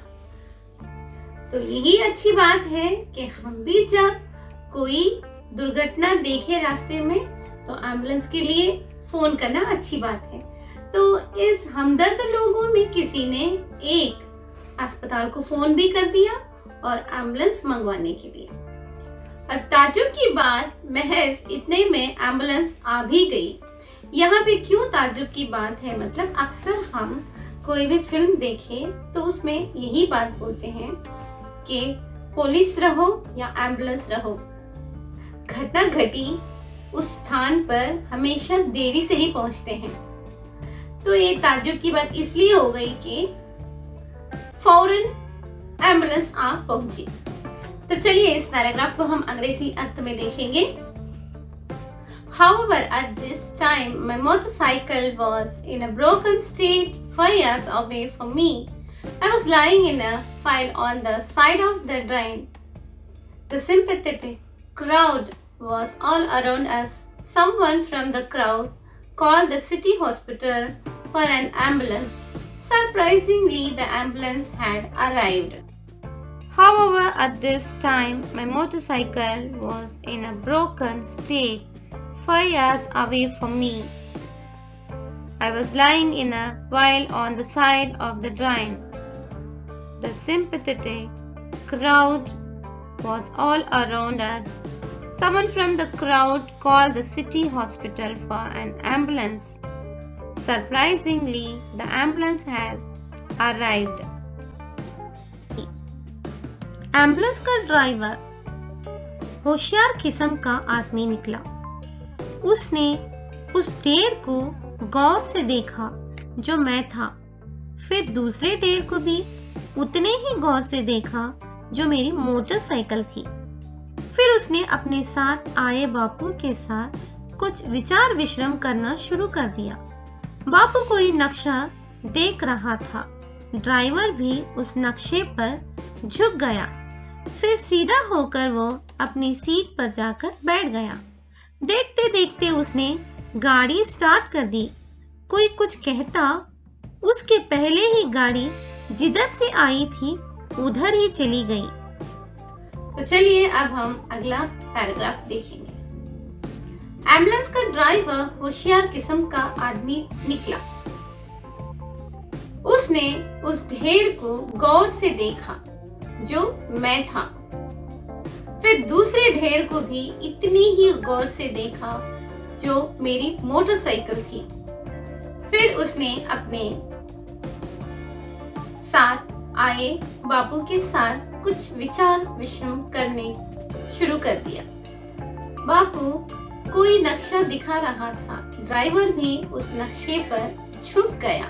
तो यही अच्छी बात है कि हम भी जब कोई दुर्घटना देखे रास्ते में तो एम्बुलेंस के लिए फोन करना अच्छी बात है। तो इस हमदर्द लोगों में किसी ने एक अस्पताल को फोन भी कर दिया और एम्बुलेंस मंगवाने के लिए। और ताज्जुब की बात महज इतने में एम्बुलेंस आ भी गई। यहाँ पे क्यों ताज्जुब की बात है? मतलब अक्सर हम कोई भी फिल्म देखें तो उसमें यही बात बोलते हैं कि पुलिस रहो या एम्बुलेंस रहो, घटना घटी उस स्थान पर हमेशा देरी से ही पहुंचते हैं। तो ये ताज्जुब की बात इसलिए हो गई कि फौरन एम्बुलेंस आ पहुंची। तो चलिए इस पैराग्राफ को हम अंग्रेजी अर्थ में देखेंगे। However, at this time, my motorcycle was in a broken state 5 yards away from me. I was lying in a pile on the side of the drain. The sympathetic crowd was all around us. Someone from the crowd called the city hospital for an ambulance. Surprisingly, the ambulance had arrived. However, at this time, my motorcycle was in a broken state 5 yards away from me. I was lying in a pile on the side of the drain. The sympathetic crowd was all around us. Someone from the crowd called the city hospital for an ambulance. Surprisingly, the ambulance had arrived. Ambulance का driver होशियार किस्म का आदमी निकला। उसने उस ढेर को गौर से देखा जो मैं था, फिर दूसरे ढेर को भी उतने ही गौर से देखा जो मेरी मोटरसाइकिल थी। फिर उसने अपने साथ आए बापू के साथ कुछ विचार विश्रम करना शुरू कर दिया। बापू कोई नक्शा देख रहा था। ड्राइवर भी उस नक्शे पर झुक गया। फिर सीधा होकर वो अपनी सीट पर जाकर बैठ गया। देखते देखते उसने गाड़ी स्टार्ट कर दी। कोई कुछ कहता, उसके पहले ही गाड़ी जिधर से आई थी उधर ही चली गई। तो चलिए अब हम अगला पैराग्राफ देखेंगे। एम्बुलेंस का ड्राइवर होशियार किस्म का आदमी निकला। उसने उस ढेर को गौर से देखा जो मैं था, फिर दूसरे ढेर को भी इतनी ही गौर से देखा जो मेरी मोटरसाइकिल थी। फिर उसने अपने साथ आए बापू के साथ कुछ विचार विश्रम करने शुरू कर दिया। बापू कोई नक्शा दिखा रहा था। ड्राइवर भी उस नक्शे पर झुक गया।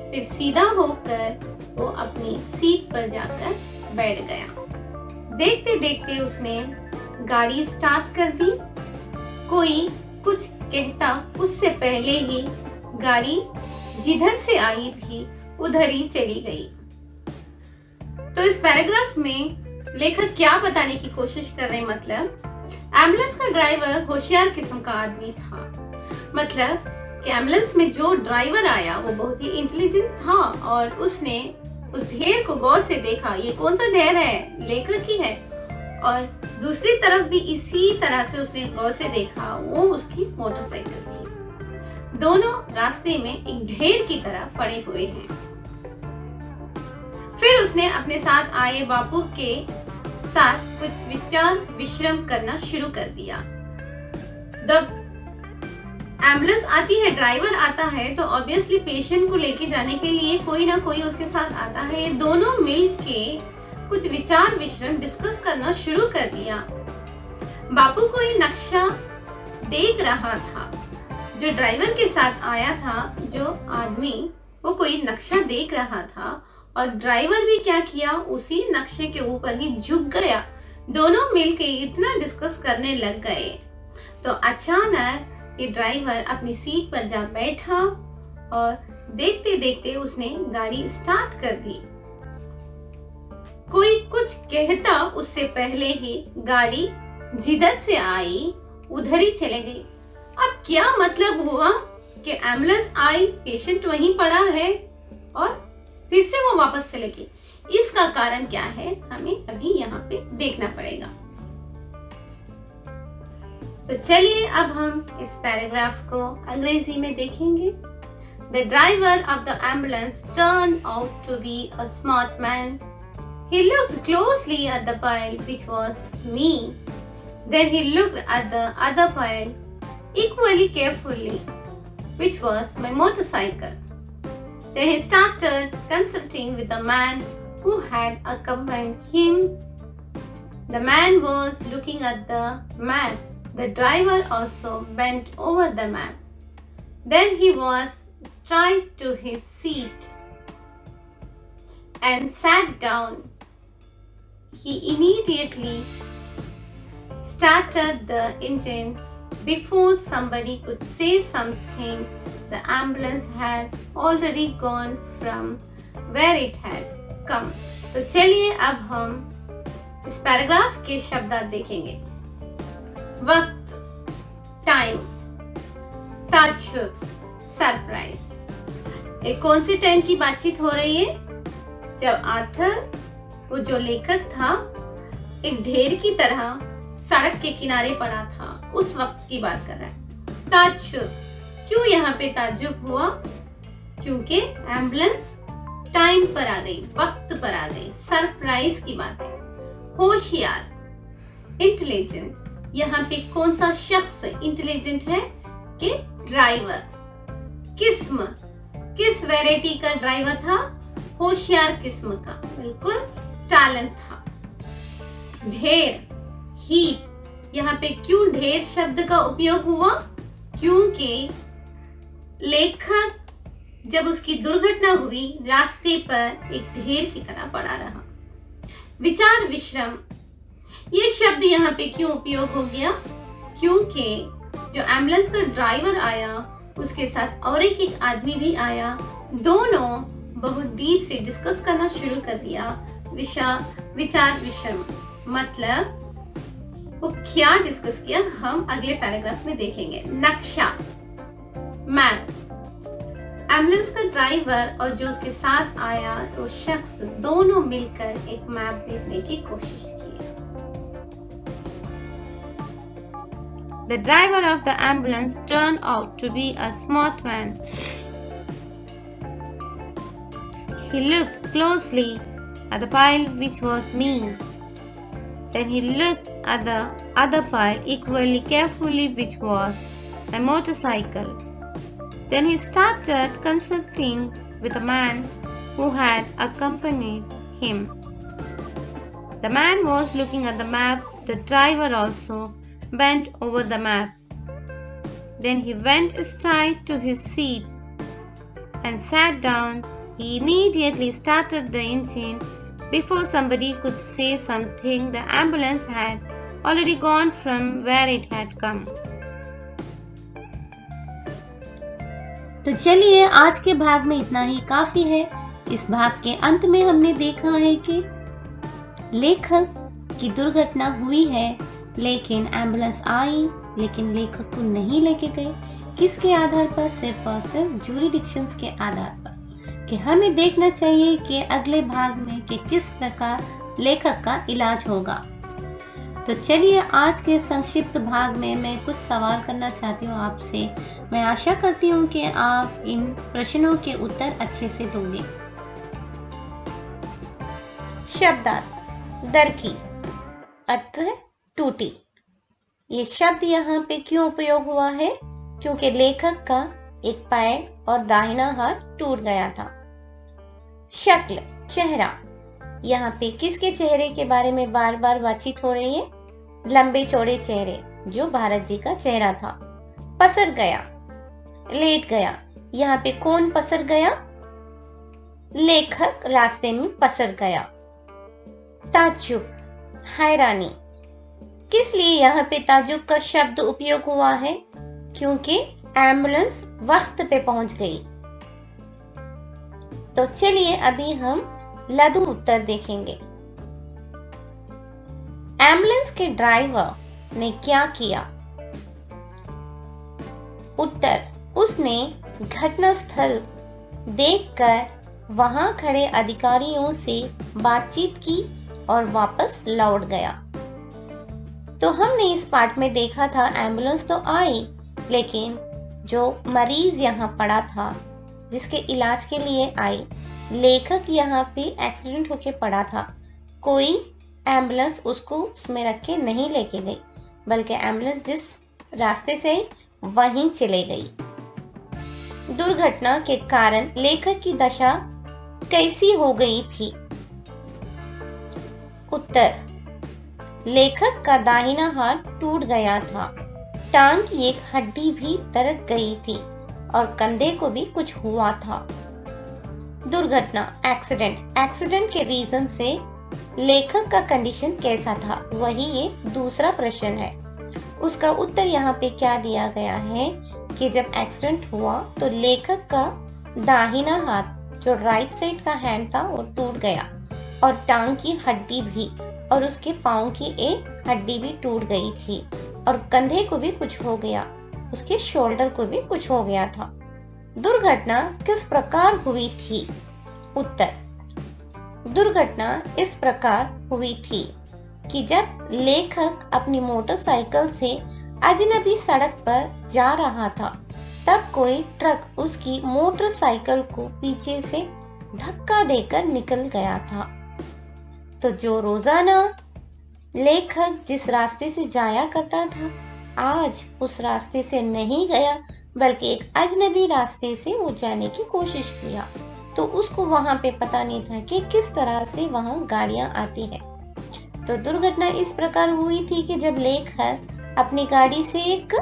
फिर सीधा होकर वो अपनी सीट पर जाकर बैठ गया। देखते देखते उसने गाड़ी स्टार्ट कर दी। कोई कुछ कहता, उससे पहले ही गाड़ी जिधर से आई थी उधर ही चली गई। तो इस पैराग्राफ में लेखक क्या बताने की कोशिश कर रहे हैं? मतलब एम्बुलेंस का ड्राइवर होशियार किस्म का आदमी था। मतलब कि एम्बुलेंस में जो ड्राइवर आया वो बहुत ही इंटेलिजेंट था और उसने उस ढेर को गौर से देखा। ये कौन सा ढेर है? लेखक ही है। और दूसरी तरफ भी इसी तरह से उसने गौर से देखा, वो उसकी मोटरसाइकिल थी। दोनों रास्ते में एक ढेर की तरह पड़े हुए हैं। फिर उसने अपने साथ आए बापू के साथ कुछ विचार विश्राम करना शुरू कर दिया। जब एम्बुलेंस आती है, ड्राइवर आता है, तो ऑब्वियसली पेशेंट को लेके जाने के लिए कोई ना कोई उसके साथ आता है। ये दोनों मिलके कुछ विचार विश्राम डिस्कस करना शुरू कर दिया। बापू कोई नक्शा देख रहा था। जो ड्राइवर के साथ आया था, जो आदमी, वो कोई नक्शा देख रहा था और ड्राइवर भी क्या किया, उसी नक्शे के ऊपर ही झुक गया। दोनों मिलके इतना डिस्कस करने लग गए तो अचानक ये ड्राइवर अपनी सीट पर जा बैठा और देखते देखते उसने गाड़ी स्टार्ट कर दी। कोई कुछ कहता उससे पहले ही गाड़ी जिधर से आई उधर ही चले गई। अब क्या मतलब हुआ कि एम्बुलेंस आई, पेशेंट वहीं पड़ा है और फिर से वो वापस चले गई। इसका कारण क्या है, हमें अभी यहाँ पे देखना पड़ेगा। तो चलिए अब हम इस पैराग्राफ को अंग्रेजी में देखेंगे। The driver of the ambulance turned out to be a smart man. He looked closely at the pile, which was me. Then he looked at the other pile equally carefully, which was my motorcycle. Then he started consulting with the man who had accompanied him. The man was looking at the map. The driver also bent over the map. Then he was straight to his seat and sat down. He immediately started the engine. Before somebody could say something, the ambulance had already gone from where it had come. तो चलिए अब हम इस paragraph के शब्दार्थ देखेंगे। वक्त, time, ताज्जुब, सरप्राइज। एक कौन सी टाइम की बातचीत हो रही है? जब आर्थर, वो जो लेखक था, एक ढेर की तरह सड़क के किनारे पड़ा था, उस वक्त की बात कर रहा है। ताज्जुब, क्यों यहाँ पे ताज्जुब हुआ? क्योंकि एम्बुलेंस टाइम पर आ गई, वक्त पर आ गई। सरप्राइज की बात है। होशियार, इंटेलिजेंट, यहाँ पे कौन सा शख्स इंटेलिजेंट है? कि ड्राइवर। किस्म, किस वैरायटी का ड्राइवर था? होशियार किस्म का, बिल्कुल टैलेंट था। ढेर, हीप, यहाँ पे क्यों ढेर शब्द का उपयोग हुआ? क्योंकि लेखक जब उसकी दुर्घटना हुई, रास्ते पर एक ढेर की तरह पड़ा रहा। विचार विश्राम, ये शब्द यहाँ पे क्यों उपयोग हो गया? क्योंकि जो एम्बुलेंस का ड्राइवर आया, उसके साथ और एक आदमी भी आया। दोनों बहुत डीप से डिस्कस करना शुरू कर दिया। विचार विश्राम मतलब वो क्या डिस्कस किया, हम अगले पैराग्राफ में देखेंगे। नक्शा, मैप, एम्बुलेंस का ड्राइवर और जो उसके साथ आया वो शख्स, दोनों मिलकर एक मैप देखने की कोशिश की। The driver of the ambulance turned out to be a smart man. He looked closely at the pile, which was me. Then he looked at the other pile equally carefully, which was my motorcycle. Then he started consulting with the man who had accompanied him. The man was looking at the map. The driver also bent over the map. Then he went straight to his seat and sat down. He immediately started the engine. Before somebody could say something, the ambulance had already gone from where it had come. तो चलिए आज के भाग में इतना ही काफी है। इस भाग के अंत में हमने देखा है कि लेखक की दुर्घटना हुई है, लेकिन एम्बुलेंस आई लेकिन लेखक को नहीं लेके गए। किसके आधार पर? सिर्फ और सिर्फ जूरिडिक्शंस के आधार पर, कि हमें देखना चाहिए कि अगले भाग में कि किस प्रकार लेखक का इलाज होगा। तो चलिए आज के संक्षिप्त भाग में मैं कुछ सवाल करना चाहती हूँ आपसे। मैं आशा करती हूँ कि आप इन प्रश्नों के उत्तर अच्छे से दोगे। शब्दार्थ दरकी, अर्थ है टूटी। ये शब्द यहाँ पे क्यों उपयोग हुआ है? क्योंकि लेखक का एक पैर और दाहिना हाथ टूट गया था। शक्ल, चेहरा, यहाँ पे किसके चेहरे के बारे में बार बार बातचीत हो रही है? लंबे चौड़े चेहरे, जो भारत जी का चेहरा था। पसर गया, लेट गया, यहाँ पे कौन पसर गया? लेखक रास्ते में पसर गया। ताज्जुब, हैरानी, किस लिए यहाँ पे ताज्जुब का शब्द उपयोग हुआ है? क्योंकि एम्बुलेंस वक्त पे पहुंच गई। तो चलिए अभी हम लघु उत्तर देखेंगे। एम्बुलेंस के ड्राइवर ने क्या किया? उत्तर, उसने घटनास्थल देखकर वहां खड़े अधिकारियों से बातचीत की और वापस लौट गया। तो हमने इस पार्ट में देखा था एम्बुलेंस तो आई, लेकिन जो मरीज यहाँ पड़ा था जिसके इलाज के लिए आई, लेखक यहाँ पे एक्सीडेंट होके पड़ा था। कोई एम्बुलेंस उसको उसमें रख के नहीं लेके गई, बल्कि एम्बुलेंस जिस रास्ते से आई वहीं चले गई। दुर्घटना के कारण लेखक की दशा कैसी हो गई थी? उत्तर, लेखक का दाहिना हाथ टूट गया था, टांग की एक हड्डी भी दरक गई थी और कंधे को भी कुछ हुआ था। दुर्घटना, एक्सीडेंट, एक्सीडेंट के रीजन से लेखक का कंडीशन कैसा था? वही ये दूसरा प्रश्न है। उसका उत्तर यहाँ पे क्या दिया गया है कि जब एक्सीडेंट हुआ तो लेखक का दाहिना हाथ, जो राइट साइड का हैंड था, वो टूट गया और टांग की हड्डी भी, और उसके पाँव की एक हड्डी भी टूट गई थी और कंधे को भी कुछ हो गया, उसके शोल्डर को भी कुछ हो गया था। दुर्घटना किस प्रकार हुई थी? उत्तर, दुर्घटना इस प्रकार हुई थी कि जब लेखक अपनी मोटरसाइकिल से अजनबी सड़क पर जा रहा था, तब कोई ट्रक उसकी मोटरसाइकिल को पीछे से धक्का देकर निकल गया था। तो जो रोजाना लेखक जिस रास्ते से जाया करता था, आज उस रास्ते से नहीं गया, बल्कि एक अजनबी रास्ते से वो जाने की कोशिश किया। तो उसको वहां पे पता नहीं था कि किस तरह से वहां गाड़ियां आती हैं। तो दुर्घटना इस प्रकार हुई थी कि जब लेखक अपनी गाड़ी से एक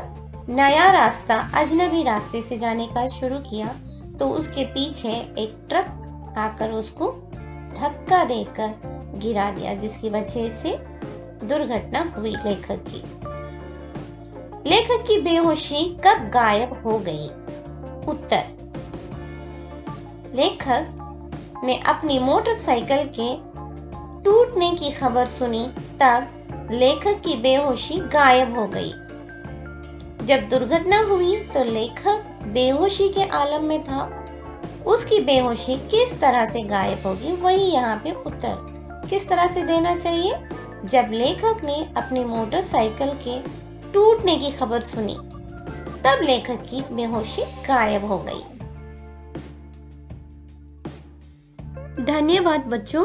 नया रास्ता, अजनबी रास्ते से जाने का शुरू किया, तो उसके पीछे एक ट्रक आकर उसको धक्का देकर गिरा दिया, जिसकी वजह से दुर्घटना हुई लेखक की। लेखक की बेहोशी कब गायब हो गई? उत्तर, लेखक ने अपनी मोटरसाइकिल के टूटने की खबर सुनी, तब लेखक की बेहोशी गायब हो गई। जब दुर्घटना हुई तो लेखक बेहोशी के आलम में था, उसकी बेहोशी किस तरह से गायब होगी? वही यहाँ पे उत्तर किस तरह से देना चाहिए? जब लेखक ने अपनी मोटरसाइकिल के टूटने की खबर सुनी, तब लेखक की बेहोशी गायब हो गई। धन्यवाद बच्चों।